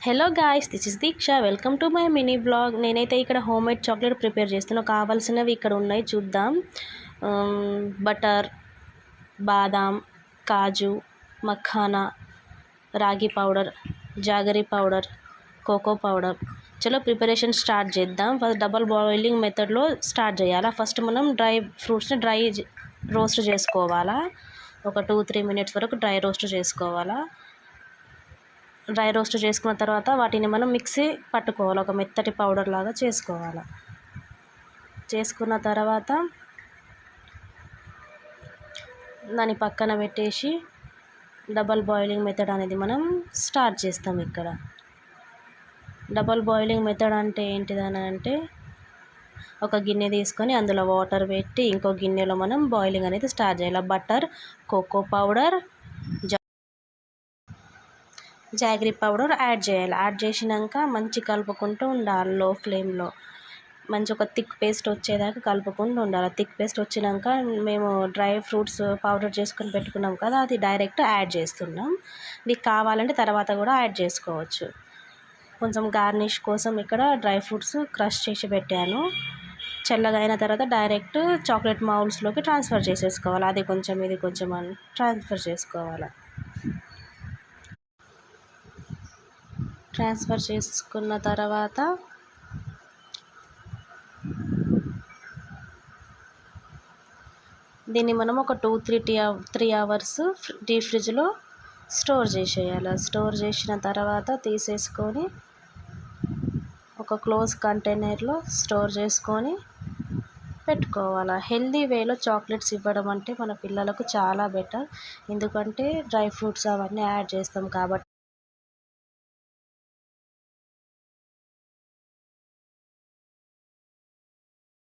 Hello guys, this is Deeksha. Welcome to my mini blog. నేనైతే ఇక్కడ home made chocolate prepare చేస్తున్నా. కావాల్సినవి ఇక్కడ ఉన్నాయి, చూద్దాం. బటర్, బాదాం, కాజు, makhana, ragi powder, jaggery powder, cocoa powder. చలో ప్రిపరేషన్ స్టార్ట్ చేద్దాం. ఫస్ట్ డబల్ బాయిలింగ్ మెథడ్లో స్టార్ట్ చేయాలా. ఫస్ట్ మనం డ్రై ఫ్రూట్స్ని రోస్ట్ చేసుకోవాలా. ఒక 2-3 మినిట్స్ వరకు డ్రై రోస్ట్ చేసుకోవాలా. డ్రై రోస్ట్ చేసుకున్న తర్వాత వాటిని మనం మిక్సీ పట్టుకోవాలి, ఒక మెత్తటి పౌడర్ లాగా చేసుకోవాలి. చేసుకున్న తర్వాత దాన్ని పక్కన పెట్టేసి డబల్ బాయిలింగ్ మెథడ్ అనేది మనం స్టార్ట్ చేస్తాం. ఇక్కడ డబల్ బాయిలింగ్ మెథడ్ అంటే ఏంటిదని అంటే, ఒక గిన్నె తీసుకొని అందులో వాటర్ పెట్టి ఇంకో గిన్నెలో మనం బాయిలింగ్ అనేది స్టార్ట్ చేయాలి. Butter, cocoa powder, jaggery powder add చేయాలి. యాడ్ చేసినాక మంచి కలుపుకుంటూ ఉండాలి. లో ఫ్లేమ్లో మంచి ఒక థిక్ పేస్ట్ వచ్చేదాకా కలుపుకుంటూ ఉండాలి. థిక్ పేస్ట్ వచ్చినాక మేము డ్రై ఫ్రూట్స్ పౌడర్ చేసుకొని పెట్టుకున్నాం కదా, అది డైరెక్ట్ యాడ్ చేస్తున్నాం. మీకు కావాలంటే తర్వాత కూడా యాడ్ చేసుకోవచ్చు. కొంచెం గార్నిష్ కోసం ఇక్కడ డ్రై ఫ్రూట్స్ క్రష్ చేసి పెట్టాను. చల్లగా అయిన తర్వాత డైరెక్ట్ చాక్లెట్ మౌల్స్లోకి ట్రాన్స్ఫర్ చేసేసుకోవాలి. అది కొంచెం ఇది కొంచెం అని ట్రాన్స్ఫర్ చేసుకోవాలి. ట్రాన్స్ఫర్ చేసుకున్న తర్వాత దీన్ని మనం ఒక 2-3 అవర్స్ డీప్ ఫ్రిడ్జ్లో స్టోర్ చేసేయాలి. స్టోర్ చేసిన తర్వాత తీసేసుకొని ఒక క్లోజ్ కంటైనర్లో స్టోర్ చేసుకొని పెట్టుకోవాలి. హెల్దీ వేలో చాక్లెట్స్ ఇవ్వడం అంటే మన పిల్లలకు చాలా బెటర్. ఎందుకంటే డ్రై ఫ్రూట్స్ అవన్నీ యాడ్ చేస్తాం కాబట్టి